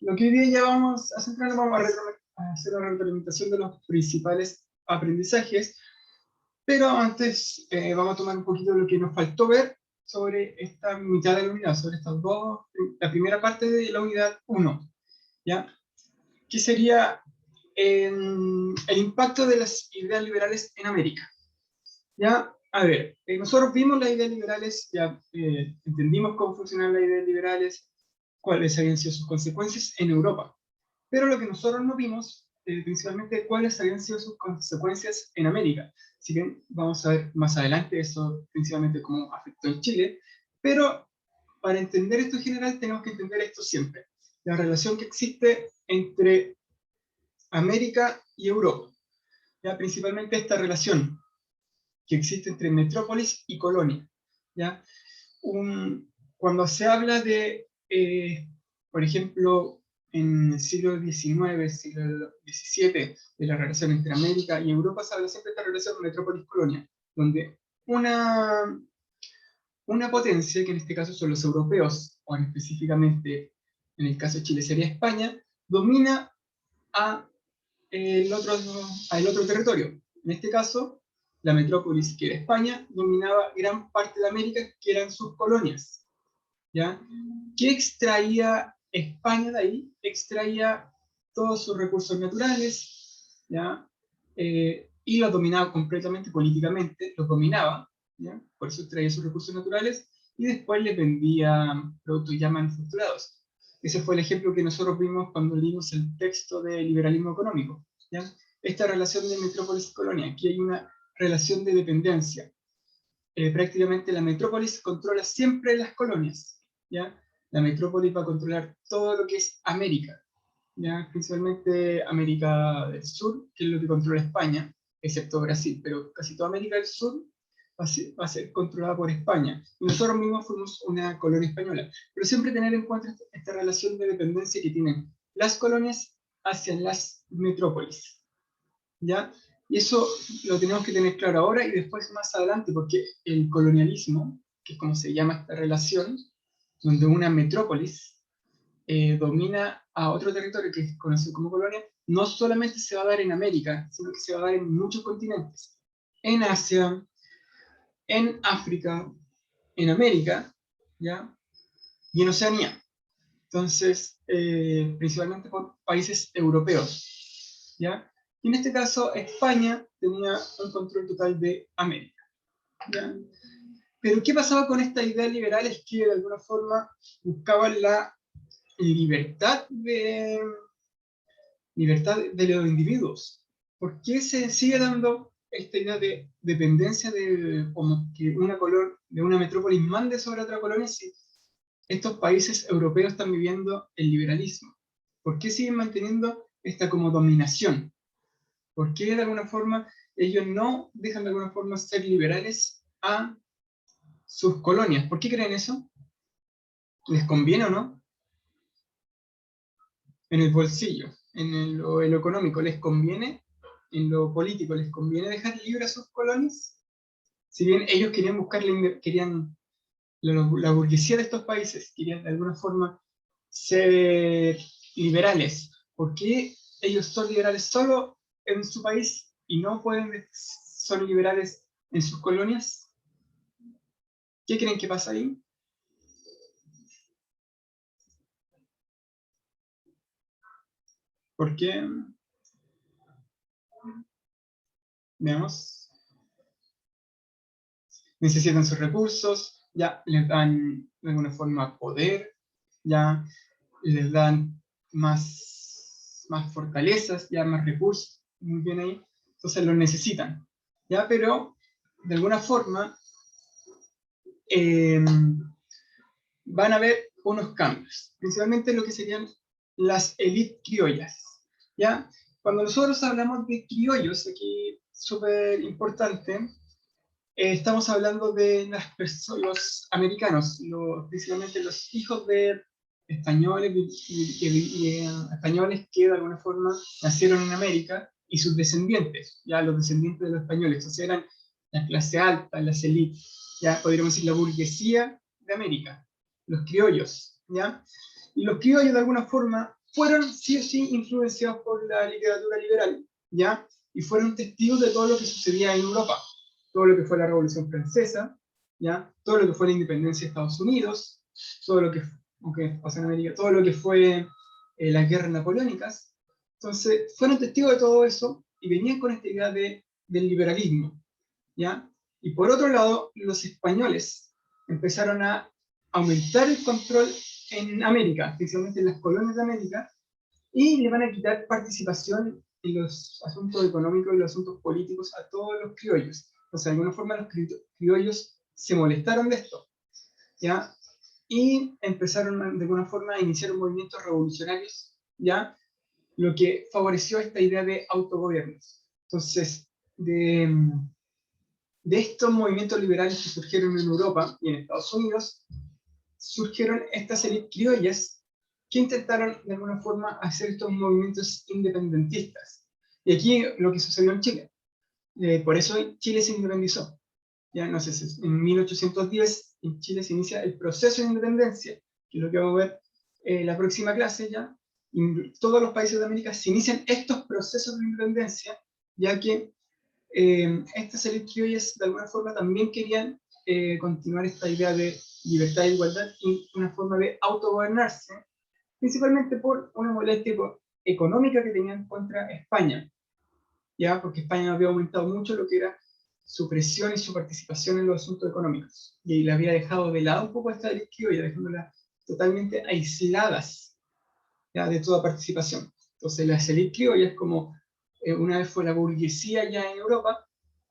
Lo que hoy día ya vamos a centrarnos, vamos a hacer la retroalimentación de los principales aprendizajes, pero antes vamos a tomar un poquito de lo que nos faltó ver sobre esta mitad de la unidad, sobre estas dos, la primera parte de la unidad 1, ¿ya? Que sería el impacto de las ideas liberales en América. ¿Ya? A ver, nosotros vimos las ideas liberales, ya entendimos cómo funcionaban las ideas liberales, cuáles habían sido sus consecuencias en Europa. Pero lo que nosotros no vimos, principalmente, cuáles habían sido sus consecuencias en América. Si bien vamos a ver más adelante eso, principalmente cómo afectó en Chile, pero para entender esto en general tenemos que entender esto siempre. La relación que existe entre América y Europa. ¿Ya? Principalmente esta relación que existe entre metrópolis y colonia. ¿Ya? Cuando se habla de, por ejemplo, en el siglo XIX, siglo XVII, de la relación entre América y Europa, se habla siempre de esta relación metrópolis-colonia, donde una potencia, que en este caso son los europeos, o específicamente en el caso de Chile sería España, domina a el otro territorio. En este caso, la metrópolis, que era España, dominaba gran parte de América, que eran sus colonias. ¿Ya? ¿Qué extraía España de ahí? Extraía todos sus recursos naturales, ¿ya? Y los dominaba completamente políticamente, los dominaba, ¿ya? Por eso extraía sus recursos naturales, y después les vendía productos ya manufacturados. Ese fue el ejemplo que nosotros vimos cuando leímos el texto de liberalismo económico, ¿ya? Esta relación de metrópolis y colonia, aquí hay una relación de dependencia. Prácticamente la metrópolis controla siempre las colonias, ¿ya? La metrópolis va a controlar todo lo que es América, ¿ya? Principalmente América del Sur, que es lo que controla España, excepto Brasil, pero casi toda América del Sur va a ser controlada por España. Y nosotros mismos fuimos una colonia española. Pero siempre tener en cuenta esta relación de dependencia que tienen las colonias hacia las metrópolis, ¿ya? Y eso lo tenemos que tener claro ahora y después más adelante, porque el colonialismo, que es como se llama esta relación, donde una metrópolis domina a otro territorio que es conocido como colonia, no solamente se va a dar en América, sino que se va a dar en muchos continentes. En Asia, en África, en América, ¿ya? Y en Oceanía. Entonces, principalmente por países europeos, ¿ya? Y en este caso, España tenía un control total de América, ¿ya? Pero ¿qué pasaba con esta idea liberal? Es que de alguna forma buscaban la libertad de los individuos. ¿Por qué se sigue dando esta idea de dependencia de como que de una metrópolis mande sobre otra colonia si estos países europeos están viviendo el liberalismo? ¿Por qué siguen manteniendo esta como dominación? ¿Por qué de alguna forma ellos no dejan de alguna forma ser liberales a sus colonias? ¿Por qué creen eso? ¿Les conviene o no? En el bolsillo, lo económico, ¿les conviene? En lo político, ¿les conviene dejar libre a sus colonias? Si bien ellos querían la burguesía de estos países querían de alguna forma ser liberales. ¿Por qué ellos son liberales solo en su país y no son liberales en sus colonias? ¿Qué creen que pasa ahí? ¿Por qué? Veamos. Necesitan sus recursos, ya les dan de alguna forma poder, ya les dan más fortalezas, ya más recursos, muy bien ahí, entonces los necesitan, ya, pero de alguna forma van a haber unos cambios, principalmente lo que serían las élites criollas, ya. Cuando nosotros hablamos de criollos, aquí súper importante, estamos hablando de los americanos, principalmente los hijos de españoles, españoles que de alguna forma nacieron en América y sus descendientes, ya los descendientes de los españoles, o sea, eran la clase alta, las élites, ya podríamos decir la burguesía de América, los criollos, ¿ya? Y los criollos de alguna forma fueron sí o sí influenciados por la literatura liberal, ¿ya? Y fueron testigos de todo lo que sucedía en Europa, todo lo que fue la Revolución Francesa, ¿ya? Todo lo que fue la independencia de Estados Unidos, todo lo que, okay, o sea, en América, todo lo que fue las guerras napoleónicas. Entonces, fueron testigos de todo eso y venían con esta idea del liberalismo, ¿ya? Y por otro lado, los españoles empezaron a aumentar el control en América, especialmente en las colonias de América, y le van a quitar participación en los asuntos económicos y los asuntos políticos a todos los criollos. O sea, de alguna forma los criollos se molestaron de esto, ¿ya? Y empezaron de alguna forma a iniciar movimientos revolucionarios, ¿ya? Lo que favoreció esta idea de autogobiernos. Entonces, de estos movimientos liberales que surgieron en Europa y en Estados Unidos, surgieron estas élites criollas que intentaron de alguna forma hacer estos movimientos independentistas. Y aquí lo que sucedió en Chile. Por eso Chile se independizó. Ya no sé, en 1810 en Chile se inicia el proceso de independencia, que es lo que vamos a ver la próxima clase ya. En todos los países de América se inician estos procesos de independencia, ya que estas élites criollas de alguna forma también querían continuar esta idea de libertad e igualdad y una forma de autogobernarse, principalmente por una molestia económica que tenían contra España, ya porque España había aumentado mucho lo que era su presión y su participación en los asuntos económicos, y le había dejado de lado un poco a esta élite criolla, dejándolas totalmente aisladas, ya, de toda participación. Entonces las élites criollas, como una vez fue la burguesía ya en Europa,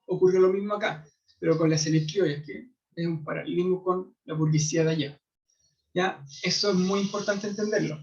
ocurrió lo mismo acá, pero con las élites criollas, que es un paralelismo con la burguesía de allá. ¿Ya? Eso es muy importante entenderlo.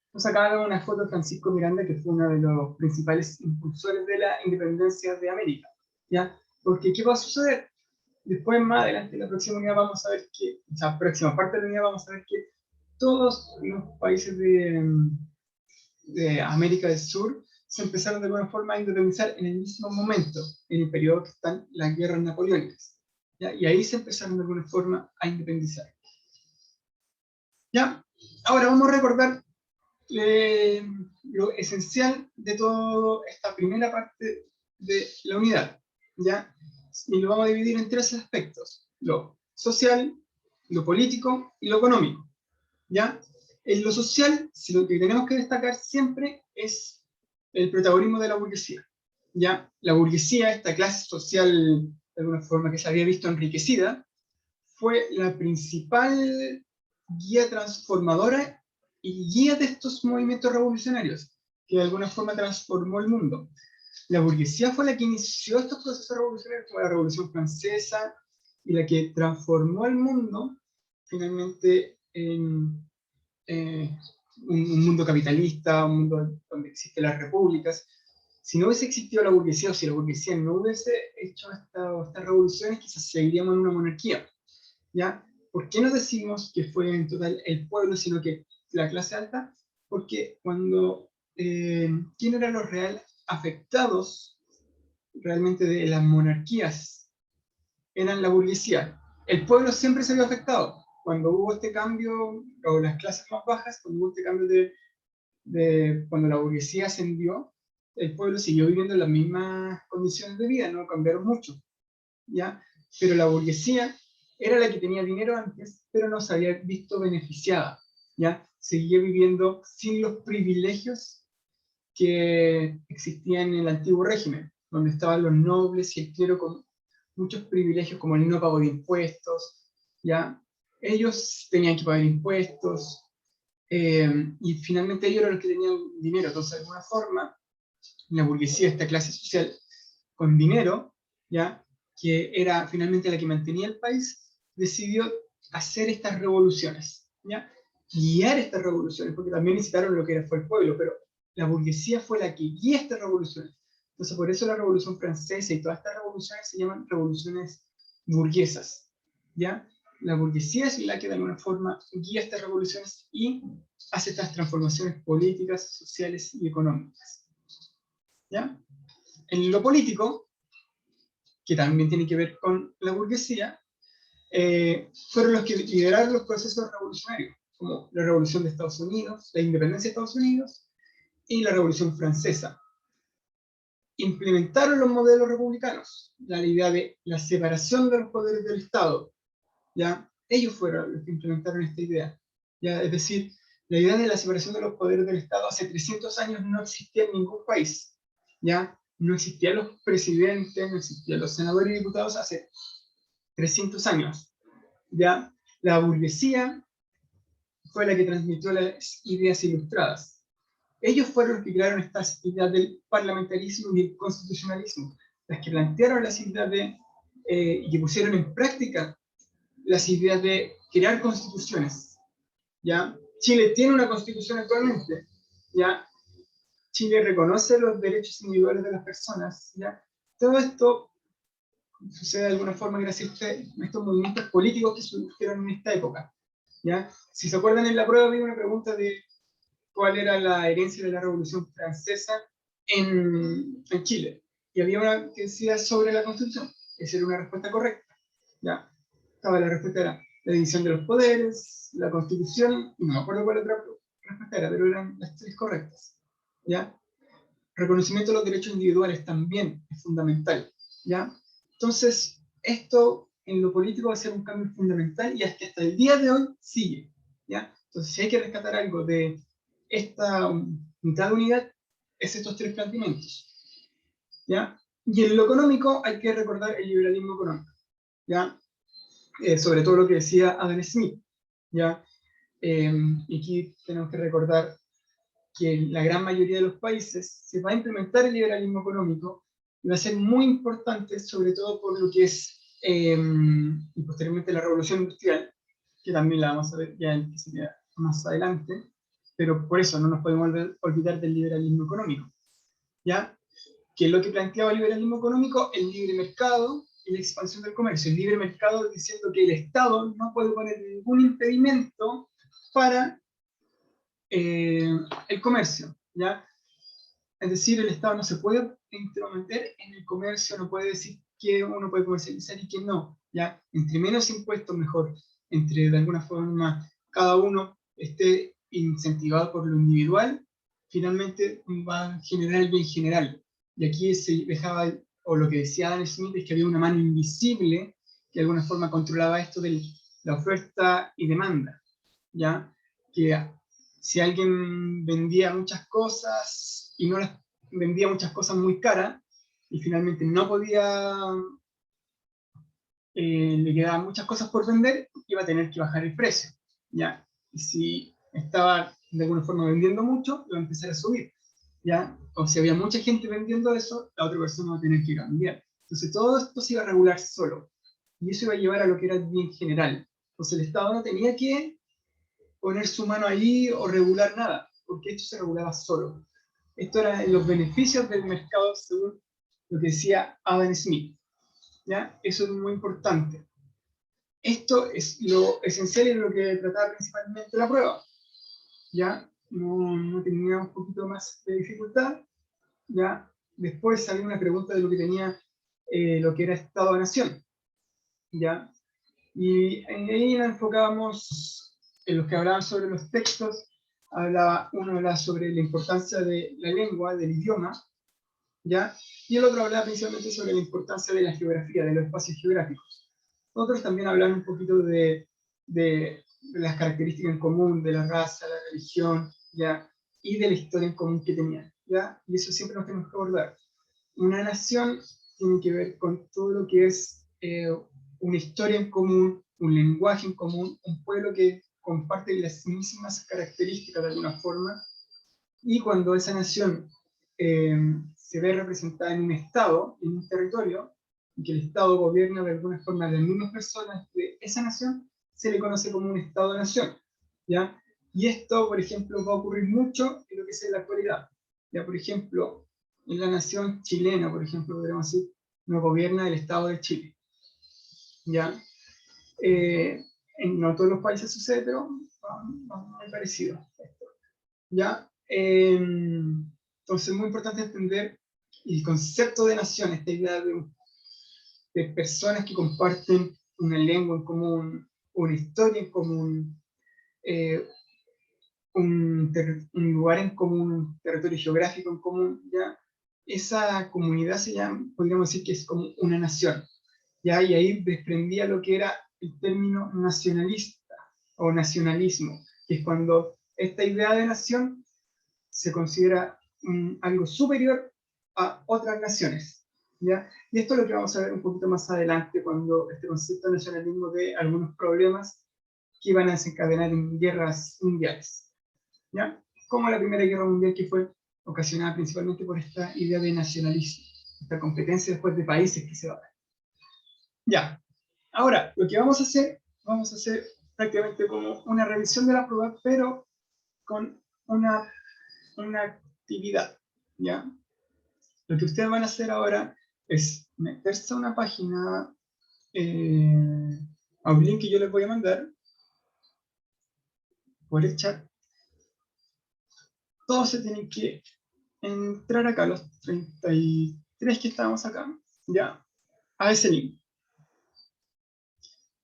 Entonces acá vemos una foto de Francisco Miranda, que fue uno de los principales impulsores de la independencia de América, ¿ya? Porque ¿qué va a suceder? Después, más adelante, en la próxima unidad vamos a ver que, o sea, próxima parte de la unidad vamos a ver que todos los países de América del Sur se empezaron de alguna forma a independizar en el mismo momento, en el periodo que están las guerras napoleónicas, ¿ya? Y ahí se empezaron de alguna forma a independizar. ¿Ya? Ahora vamos a recordar lo esencial de toda esta primera parte de la unidad, ¿ya? Y lo vamos a dividir en tres aspectos: lo social, lo político y lo económico, ¿ya? En lo social, si lo que tenemos que destacar siempre es el protagonismo de la burguesía, ¿ya? La burguesía, esta clase social de alguna forma que se había visto enriquecida, fue la principal guía transformadora y guía de estos movimientos revolucionarios, que de alguna forma transformó el mundo. La burguesía fue la que inició estos procesos revolucionarios, como la Revolución Francesa, y la que transformó el mundo finalmente en un mundo capitalista, un mundo donde existen las repúblicas. Si no hubiese existido la burguesía, o si la burguesía no hubiese hecho estas revoluciones, quizás seguiríamos en una monarquía, ¿ya? ¿Por qué no decimos que fue en total el pueblo, sino que la clase alta? Porque cuando, ¿quién eran los reales afectados realmente de las monarquías? Eran la burguesía. El pueblo siempre se vio afectado. Cuando hubo este cambio, o las clases más bajas, cuando hubo este cambio cuando la burguesía ascendió, el pueblo siguió viviendo en las mismas condiciones de vida, no cambiaron mucho, ¿ya? Pero la burguesía era la que tenía dinero antes, pero no se había visto beneficiada, ¿ya? Seguía viviendo sin los privilegios que existían en el antiguo régimen, donde estaban los nobles y el clero con muchos privilegios como el no pago de impuestos, ¿ya? Ellos tenían que pagar impuestos, y finalmente ellos eran los que tenían dinero. Entonces, de alguna forma, la burguesía, esta clase social con dinero, ¿ya?, que era finalmente la que mantenía el país, decidió hacer estas revoluciones, ¿ya? Guiar estas revoluciones, porque también necesitaron lo que fue el pueblo, pero la burguesía fue la que guía estas revoluciones. Entonces, por eso la Revolución Francesa y todas estas revoluciones se llaman revoluciones burguesas, ¿ya? La burguesía es la que de alguna forma guía estas revoluciones y hace estas transformaciones políticas, sociales y económicas, ¿ya? En lo político, que también tiene que ver con la burguesía, fueron los que lideraron los procesos revolucionarios, como la Revolución de Estados Unidos, la independencia de Estados Unidos, y la Revolución Francesa. Implementaron los modelos republicanos, la idea de la separación de los poderes del Estado. ¿Ya? Ellos fueron los que implementaron esta idea. ¿Ya? Es decir, la idea de la separación de los poderes del Estado hace 300 años no existía en ningún país. ¿Ya? No existían los presidentes, no existían los senadores y diputados hace 300 años. ¿Ya? La burguesía fue la que transmitió las ideas ilustradas. Ellos fueron los que crearon estas ideas del parlamentarismo y el constitucionalismo, las que plantearon las ideas y que pusieron en práctica las ideas de crear constituciones. ¿Ya? Chile tiene una constitución actualmente. ¿Ya? Chile reconoce los derechos individuales de las personas. ¿Ya? Todo esto sucede de alguna forma gracias a estos movimientos políticos que surgieron en esta época. ¿Ya? Si se acuerdan, en la prueba había una pregunta de cuál era la herencia de la Revolución Francesa en Chile. Y había una que decía sobre la Constitución. Esa era una respuesta correcta. ¿Ya? La respuesta era la división de los poderes, la Constitución, y no me acuerdo cuál otra respuesta era, pero eran las tres correctas. ¿Ya? Reconocimiento de los derechos individuales también es fundamental. ¿Ya? Entonces, esto en lo político va a ser un cambio fundamental y hasta el día de hoy sigue. ¿Ya? Entonces, si hay que rescatar algo de esta mitad de unidad, es estos tres planteamientos. ¿Ya? Y en lo económico hay que recordar el liberalismo económico. ¿Ya? Sobre todo lo que decía Adam Smith. ¿Ya? Y aquí tenemos que recordar que en la gran mayoría de los países se va a implementar el liberalismo económico y va a ser muy importante, sobre todo por lo que es, y posteriormente la revolución industrial, que también la vamos a ver ya más adelante, pero por eso no nos podemos olvidar del liberalismo económico. ¿Ya? Que es lo que planteaba el liberalismo económico, el libre mercado y la expansión del comercio. El libre mercado diciendo que el Estado no puede poner ningún impedimento para el comercio, ¿ya? Es decir, el Estado no se puede intrometer en el comercio, no puede decir que uno puede comercializar y que no, ¿ya? Entre menos impuestos, mejor. Entre, de alguna forma, cada uno esté incentivado por lo individual, finalmente va a generar el bien general. Y aquí se dejaba, o lo que decía Adam Smith, es que había una mano invisible que de alguna forma controlaba esto de la oferta y demanda, ¿ya? Que si alguien vendía muchas cosas y no las vendía muchas cosas muy caras y finalmente no podía, le quedaban muchas cosas por vender, iba a tener que bajar el precio, ¿ya? Y si estaba de alguna forma vendiendo mucho, iba a empezar a subir, ¿ya? O si había mucha gente vendiendo eso, la otra persona va a tener que cambiar. Entonces todo esto se iba a regular solo, y eso iba a llevar a lo que era el bien general. Entonces el Estado no tenía que poner su mano ahí o regular nada, porque esto se regulaba solo. Esto eran los beneficios del mercado según lo que decía Adam Smith. ¿Ya? Eso es muy importante. Esto es lo esencial y lo que trataba principalmente la prueba. ¿Ya? No tenía un poquito más de dificultad. ¿Ya? Después salió una pregunta de lo que tenía lo que era Estado-Nación. ¿Ya? Y ahí nos enfocábamos en los que hablaban sobre los textos. Uno hablaba sobre la importancia de la lengua, del idioma, ¿ya? Y el otro hablaba principalmente sobre la importancia de la geografía, de los espacios geográficos. Otros también hablan un poquito de las características en común, de la raza, la religión, ¿ya? Y de la historia en común que tenían, ¿ya? Y eso siempre nos tenemos que abordar. Una nación tiene que ver con todo lo que es una historia en común, un lenguaje en común, un pueblo que comparte las mismas características de alguna forma, y cuando esa nación se ve representada en un estado, en un territorio, y que el estado gobierna de alguna forma a las mismas personas de esa nación, se le conoce como un estado-nación, ¿ya? Y esto, por ejemplo, va a ocurrir mucho en lo que es en la actualidad. Ya, por ejemplo, en la nación chilena, por ejemplo, podríamos decir, no gobierna el Estado de Chile, ¿ya? No todos los países sucede, pero muy parecido. ¿Ya? Entonces es muy importante entender el concepto de nación, esta idea de personas que comparten una lengua en común, una historia en común, eh, un lugar en común, un territorio geográfico en común, ¿ya? Esa comunidad se llama, podríamos decir que es como una nación, ¿ya? Y ahí desprendía lo que era el término nacionalista o nacionalismo, que es cuando esta idea de nación se considera algo superior a otras naciones, ¿ya? Y esto es lo que vamos a ver un poquito más adelante, cuando este concepto de nacionalismo dé algunos problemas que iban a desencadenar en guerras mundiales, ¿ya? Como la Primera Guerra Mundial, que fue ocasionada principalmente por esta idea de nacionalismo, esta competencia después de países que se va a dar. Ya, ahora, lo que vamos a hacer prácticamente como una revisión de la prueba, pero con una actividad, ¿ya? Lo que ustedes van a hacer ahora es meterse a una página, a un link que yo les voy a mandar por el chat. Todos se tienen que entrar acá, los 33 que estamos acá, ¿ya? A ese link.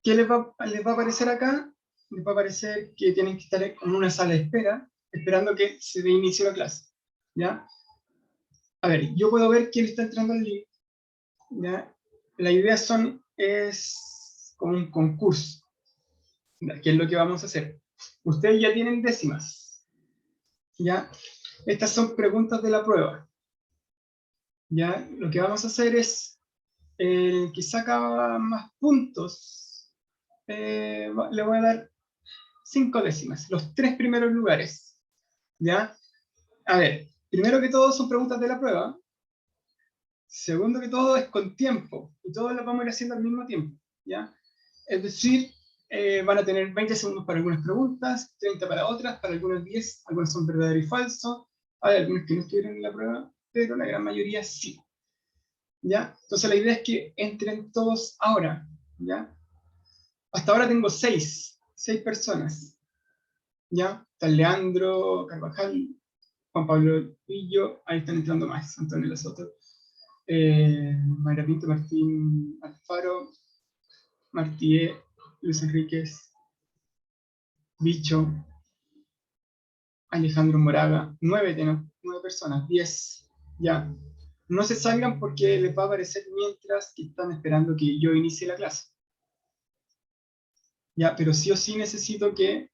¿Qué les va a aparecer acá? Les va a aparecer que tienen que estar en una sala de espera, esperando que se dé inicio a la clase, ¿ya? A ver, yo puedo ver quién está entrando al link, ¿ya? La idea es como un concurso, ¿ya? ¿Qué es lo que vamos a hacer? Ustedes ya tienen décimas, ¿ya? Estas son preguntas de la prueba, ¿ya? Lo que vamos a hacer es, el que saca más puntos, le voy a dar 5 décimas, los 3 primeros lugares, ¿ya? A ver, primero que todo son preguntas de la prueba. Segundo que todo es con tiempo, y todos las vamos a ir haciendo al mismo tiempo, ¿ya? Es decir, van a tener 20 segundos para algunas preguntas, 30 para otras, para algunas 10, algunas son verdadero y falso, hay algunas que no estuvieron en la prueba, pero la gran mayoría sí, ¿ya? Entonces la idea es que entren todos ahora, ¿ya? Hasta ahora tengo 6 personas, ¿ya? Está Leandro Carvajal, Juan Pablo Pillo, ahí están entrando más, Antonio Lasoto, Mayra Pinto, Martín Alfaro, Martí, Luis Enríquez, Bicho, Alejandro Moraga, 9 personas, 10, ya. No se salgan porque les va a aparecer mientras que están esperando que yo inicie la clase. Ya, pero sí o sí necesito que